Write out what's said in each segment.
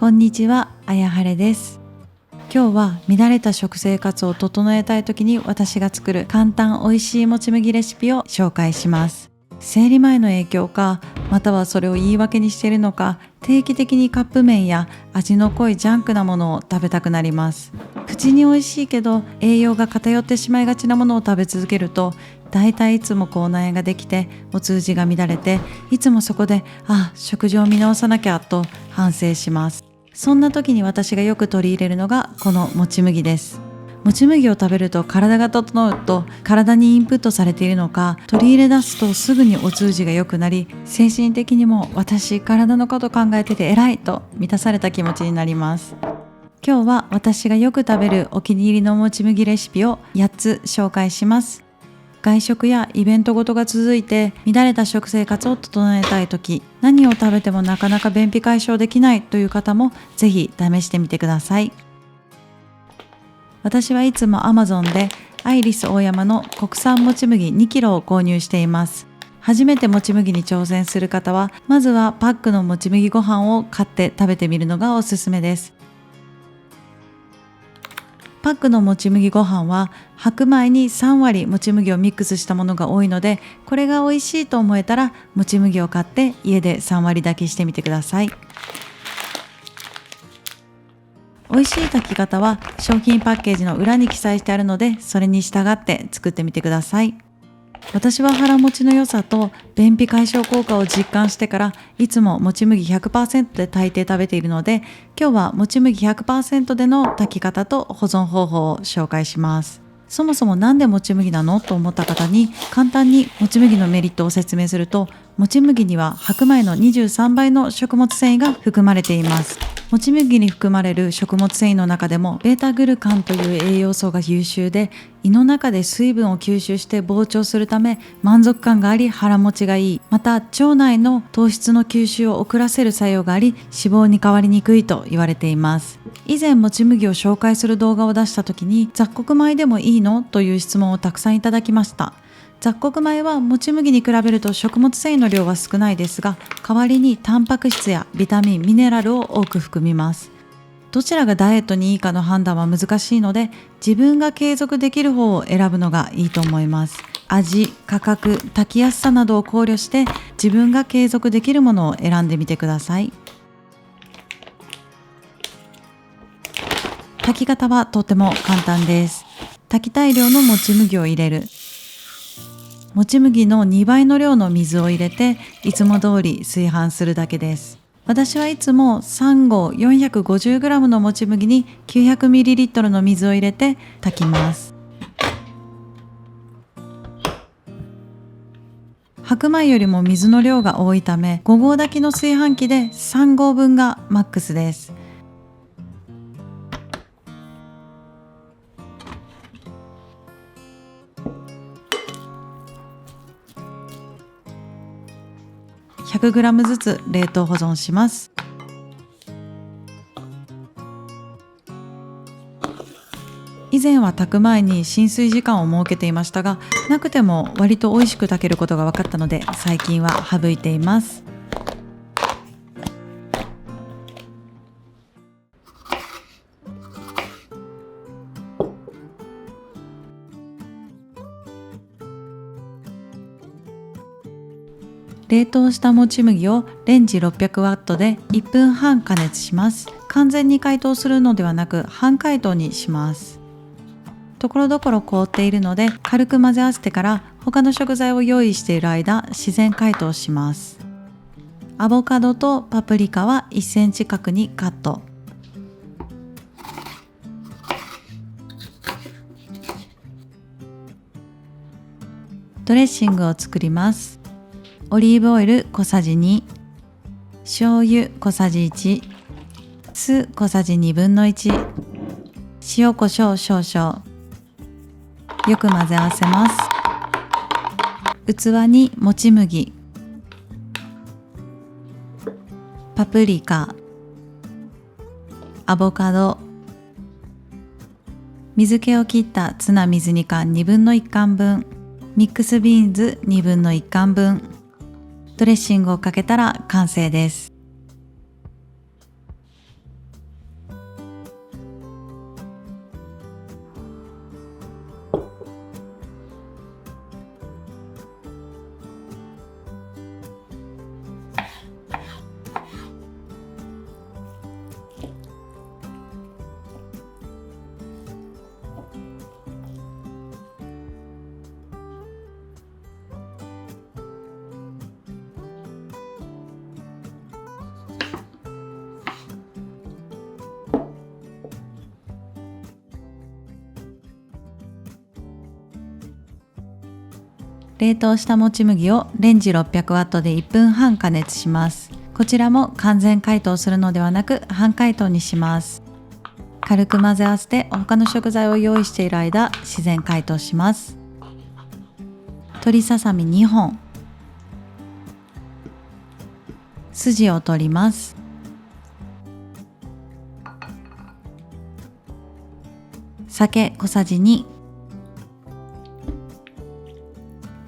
こんにちは、あやはれです。今日は乱れた食生活を整えたい時に私が作る簡単美味しいもち麦レシピを紹介します。生理前の影響か、またはそれを言い訳にしているのか、定期的にカップ麺や味の濃いジャンクなものを食べたくなります。口に美味しいけど栄養が偏ってしまいがちなものを食べ続けると、だいたいいつも口内炎ができてお通じが乱れて、いつもそこで食事を見直さなきゃと反省します。そんな時に私がよく取り入れるのがこのもち麦です。もち麦を食べると体が整うと体にインプットされているのか、取り入れ出すとすぐにお通じが良くなり、精神的にも私体のこと考えてて偉いと満たされた気持ちになります。今日は私がよく食べるお気に入りのもち麦レシピを8つ紹介します。外食やイベントごとが続いて乱れた食生活を整えたい時、何を食べてもなかなか便秘解消できないという方もぜひ試してみてください。私はいつも Amazon でアイリスオーヤマの国産もち麦2キロを購入しています。初めてもち麦に挑戦する方は、まずはパックのもち麦ご飯を買って食べてみるのがおすすめです。パックのもち麦ご飯は白米に3割もち麦をミックスしたものが多いので、これが美味しいと思えたらもち麦を買って家で3割炊きしてみてください。美味しい炊き方は商品パッケージの裏に記載してあるので、それに従って作ってみてください。私は腹持ちの良さと便秘解消効果を実感してから、いつももち麦 100% で炊いて食べているので、今日はもち麦 100% での炊き方と保存方法を紹介します。そもそもなんでもち麦なのと思った方に簡単にもち麦のメリットを説明すると、もち麦には白米の23倍の食物繊維が含まれています。もち麦に含まれる食物繊維の中でもベータグルカンという栄養素が優秀で、胃の中で水分を吸収して膨張するため満足感があり腹持ちがいい。また腸内の糖質の吸収を遅らせる作用があり、脂肪に変わりにくいと言われています。以前もち麦を紹介する動画を出した時に、雑穀米でもいいのという質問をたくさんいただきました。雑穀米はもち麦に比べると食物繊維の量は少ないですが、代わりにタンパク質やビタミン、ミネラルを多く含みます。どちらがダイエットにいいかの判断は難しいので、自分が継続できる方を選ぶのがいいと思います。味、価格、炊きやすさなどを考慮して自分が継続できるものを選んでみてください。炊き方はとても簡単です。炊きたい量のもち麦を入れる。もち麦の2倍の量の水を入れて、いつも通り炊飯するだけです。私はいつも3合 450g のもち麦に 900ml の水を入れて炊きます。白米よりも水の量が多いため、5合炊きの炊飯器で3合分がマックスです。100g ずつ冷凍保存します。以前は炊く前に浸水時間を設けていましたが、なくても割と美味しく炊けることが分かったので、最近は省いています。冷凍したもち麦をレンジ 600W で1分半加熱します。完全に解凍するのではなく半解凍にします。ところどころ凍っているので軽く混ぜ合わせてから他の食材を用意している間、自然解凍します。アボカドとパプリカは1センチ角にカット。ドレッシングを作ります。オリーブオイル小さじ2、醤油小さじ1、酢小さじ1/2、塩コショウ少々。よく混ぜ合わせます。器にもち麦、パプリカ、アボカド、水気を切ったツナ水煮缶1/2缶分、ミックスビーンズ1/2缶分、ドレッシングをかけたら完成です。冷凍したもち麦をレンジ600ワットで1分半加熱します。こちらも完全解凍するのではなく半解凍にします。軽く混ぜ合わせて他の食材を用意している間、自然解凍します。鶏ささみ2本、筋を取ります。酒小さじ2、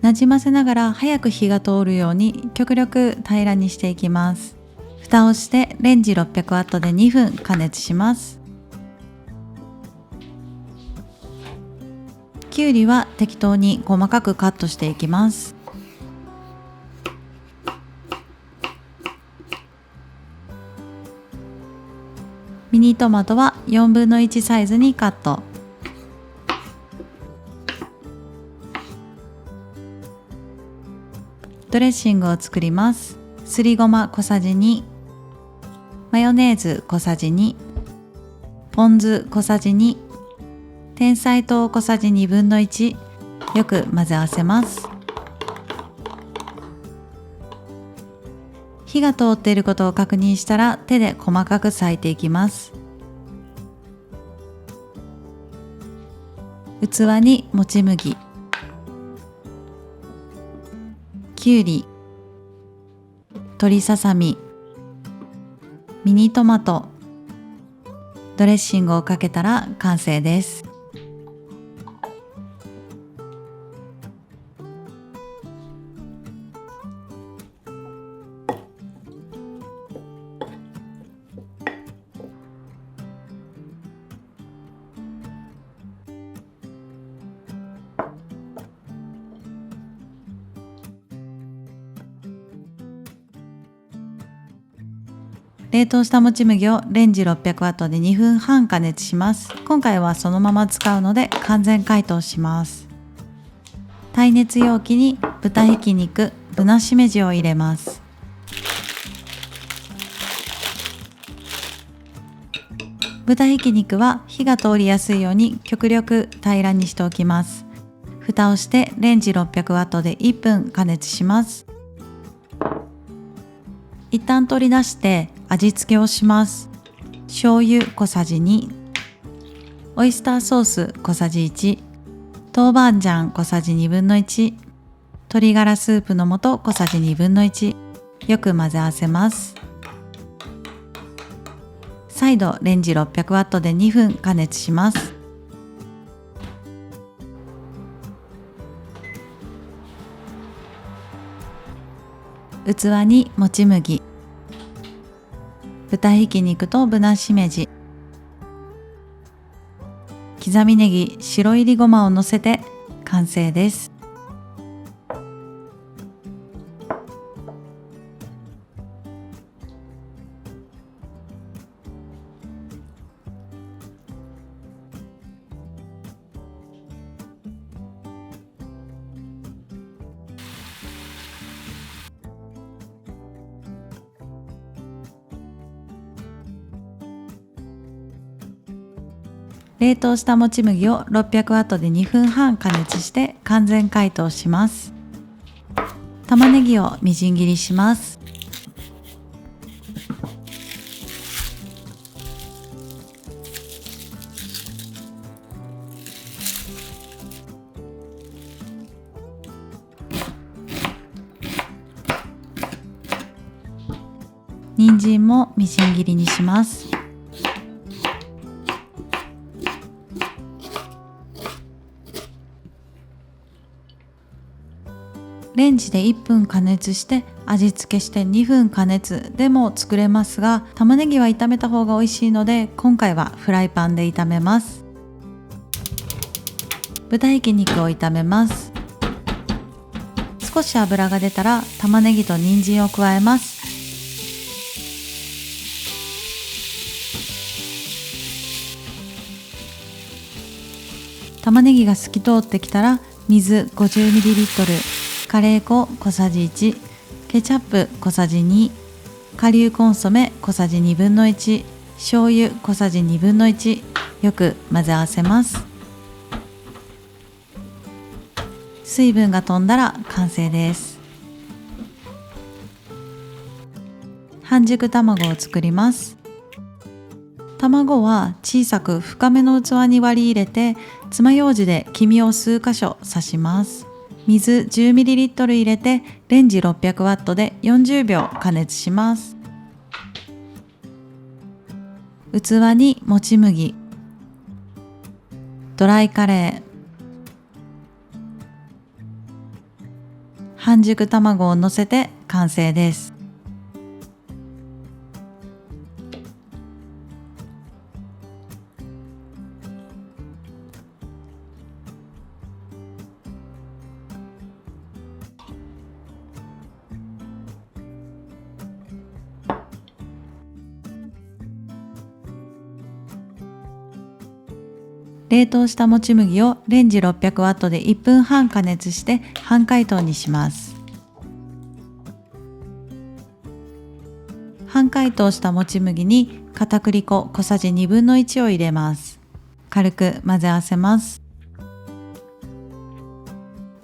なじませながら早く火が通るように極力平らにしていきます。蓋をしてレンジ600ワットで2分加熱します。きゅうりは適当に細かくカットしていきます。ミニトマトは4分の1サイズにカット。ドレッシングを作ります。すりごま小さじ2、マヨネーズ小さじ2、ポン酢小さじ2、甜菜糖小さじ2分の1、よく混ぜ合わせます。火が通っていることを確認したら手で細かく裂いていきます。器にもち麦、きゅうり、鶏ささみ、ミニトマト、ドレッシングをかけたら完成です。冷凍したもち麦をレンジ600ワットで2分半加熱します。今回はそのまま使うので完全解凍します。耐熱容器に豚ひき肉、ぶなしめじを入れます。豚ひき肉は火が通りやすいように極力平らにしておきます。蓋をしてレンジ600ワットで1分加熱します。一旦取り出して味付けをします。醤油小さじ2、オイスターソース小さじ1、豆板醤小さじ2分の1、鶏ガラスープの素小さじ2分の1、よく混ぜ合わせます。再度レンジ600ワットで2分加熱します。器にもち麦、豚ひき肉とぶなしめじ、刻みネギ、白いりごまをのせて完成です。冷凍したもち麦を600ワットで2分半加熱して完全解凍します。玉ねぎをみじん切りします。人参もみじん切りにします。レンジで1分加熱して味付けして2分加熱でも作れますが、玉ねぎは炒めた方が美味しいので今回はフライパンで炒めます。豚ひき肉を炒めます。少し油が出たら玉ねぎと人参を加えます。玉ねぎが透き通ってきたら水 50ml、カレー粉小さじ1、ケチャップ小さじ2、顆粒コンソメ小さじ2分の1、醤油小さじ2分の1、よく混ぜ合わせます。水分が飛んだら完成です。半熟卵を作ります。卵は小さく深めの器に割り入れて、爪楊枝で黄身を数箇所刺します。水 10ml 入れてレンジ 600W で40秒加熱します。器にもち麦、ドライカレー、半熟卵を乗せて完成です。冷凍したもち麦をレンジ 600W で1分半加熱して半解凍にします。半解凍したもち麦に片栗粉小さじ1/2を入れます。軽く混ぜ合わせます。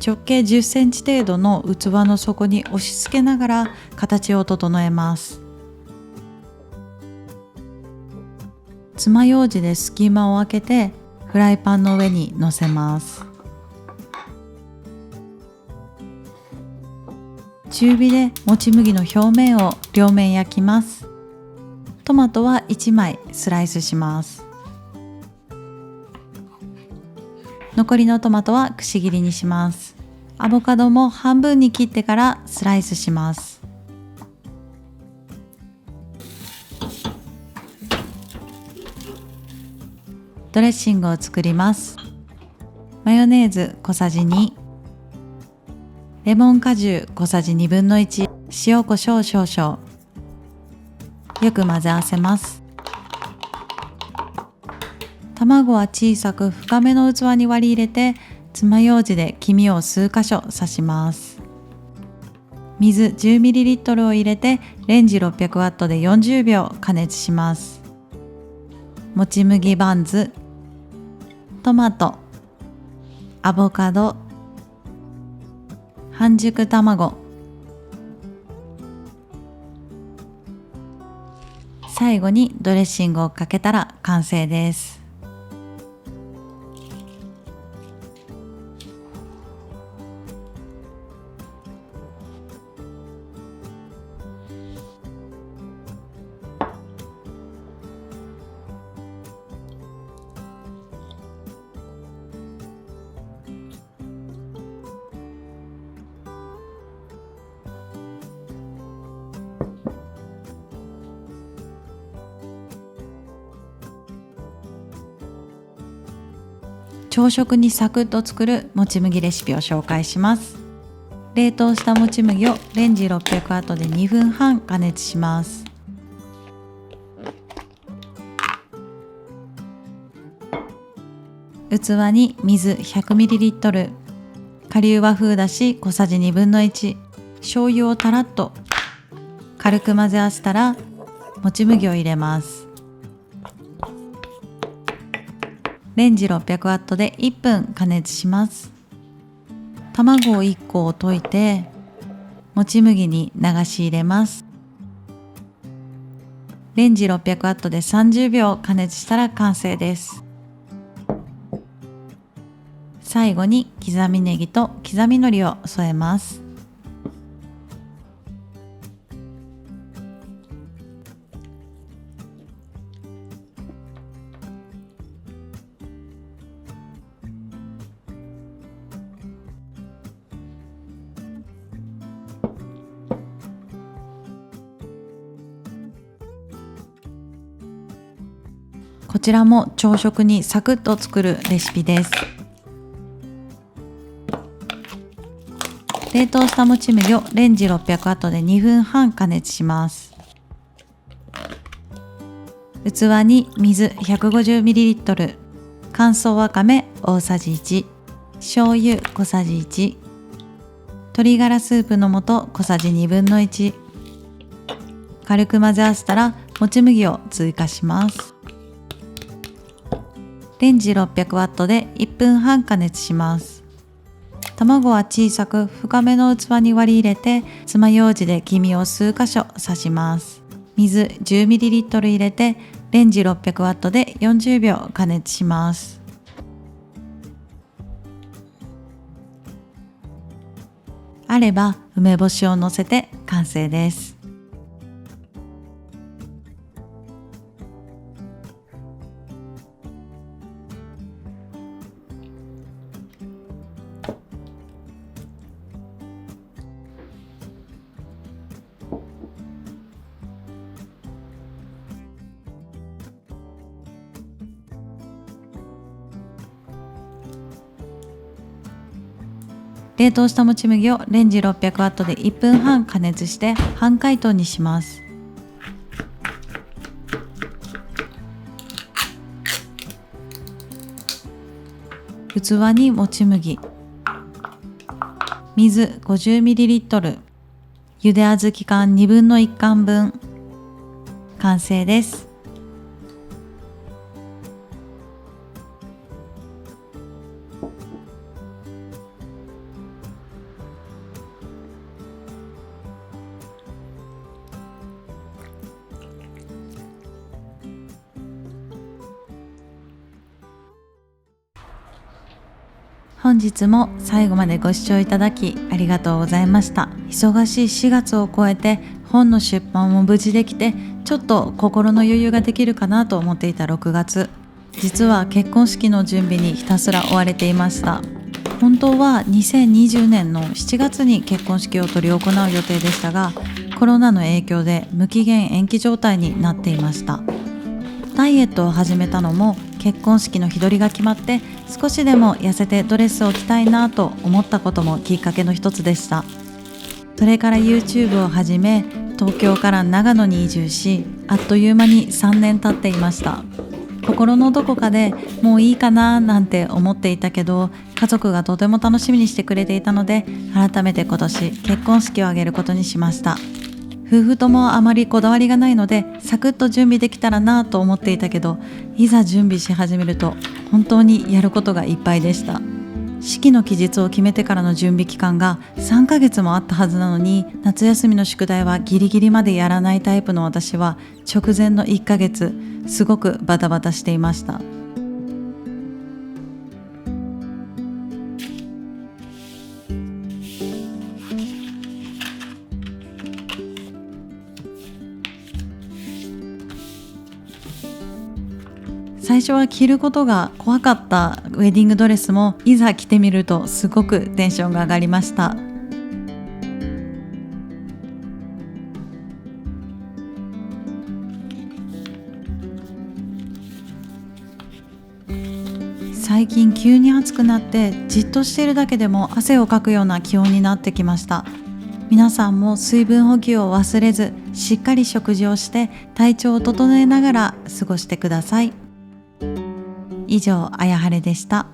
直径10センチ程度の器の底に押し付けながら形を整えます。爪楊枝で隙間を空けてフライパンの上に乗せます。中火でもち麦の表面を両面焼きます。トマトは1枚スライスします。残りのトマトはくし切りにします。アボカドも半分に切ってからスライスします。ドレッシングを作ります。マヨネーズ小さじ2、レモン果汁小さじ1/2、塩コショウ少々。よく混ぜ合わせます。卵は小さく深めの器に割り入れて、爪楊枝で黄身を数箇所刺します。水 10ml を入れてレンジ 600W で40秒加熱します。もち麦バンズ、トマト、アボカド、半熟卵、最後にドレッシングをかけたら完成です。朝食にサクッと作るもち麦レシピを紹介します。冷凍したもち麦をレンジ 600W で2分半加熱します。器に水 100ml、顆粒和風だし小さじ1/2、醤油をたらっと軽く混ぜ合わせたらもち麦を入れます。レンジ 600W で1分加熱します。卵を1個を溶いてもち麦に流し入れます。レンジ 600W で30秒加熱したら完成です。最後に刻みネギと刻み海苔を添えます。こちらも朝食にサクッと作るレシピです。冷凍したもち麦をレンジ 600W で2分半加熱します。器に水 150ml、乾燥わかめ大さじ1、醤油小さじ1、鶏ガラスープの素小さじ1/2、軽く混ぜ合わせたらもち麦を追加します。レンジ 600W で1分半加熱します。卵は小さく深めの器に割り入れて、爪楊枝で黄身を数箇所刺します。水 10ml 入れて、レンジ 600W で40秒加熱します。あれば梅干しを乗せて完成です。冷凍したもち麦をレンジ 600W で1分半加熱して半解凍にします。器にもち麦、水 50ml、ゆで小豆缶1/2缶分、完成です。本日も最後までご視聴いただきありがとうございました。忙しい4月を超えて本の出版も無事できて、ちょっと心の余裕ができるかなと思っていた6月。実は結婚式の準備にひたすら追われていました。本当は2020年の7月に結婚式を執り行う予定でしたが、コロナの影響で無期限延期状態になっていました。ダイエットを始めたのも結婚式の日取りが決まって、少しでも痩せてドレスを着たいなと思ったこともきっかけの一つでした。それから YouTube を始め、東京から長野に移住し、あっという間に3年経っていました。心のどこかでもういいかななんて思っていたけど、家族がとても楽しみにしてくれていたので、改めて今年結婚式を挙げることにしました。夫婦ともあまりこだわりがないので、サクッと準備できたらなと思っていたけど、いざ準備し始めると本当にやることがいっぱいでした。式の期日を決めてからの準備期間が3ヶ月もあったはずなのに、夏休みの宿題はギリギリまでやらないタイプの私は、直前の1ヶ月すごくバタバタしていました。最初は着ることが怖かったウェディングドレスも、いざ着てみるとすごくテンションが上がりました。最近急に暑くなって、じっとしているだけでも汗をかくような気温になってきました。皆さんも水分補給を忘れず、しっかり食事をして体調を整えながら過ごしてください。以上、あやはれでした。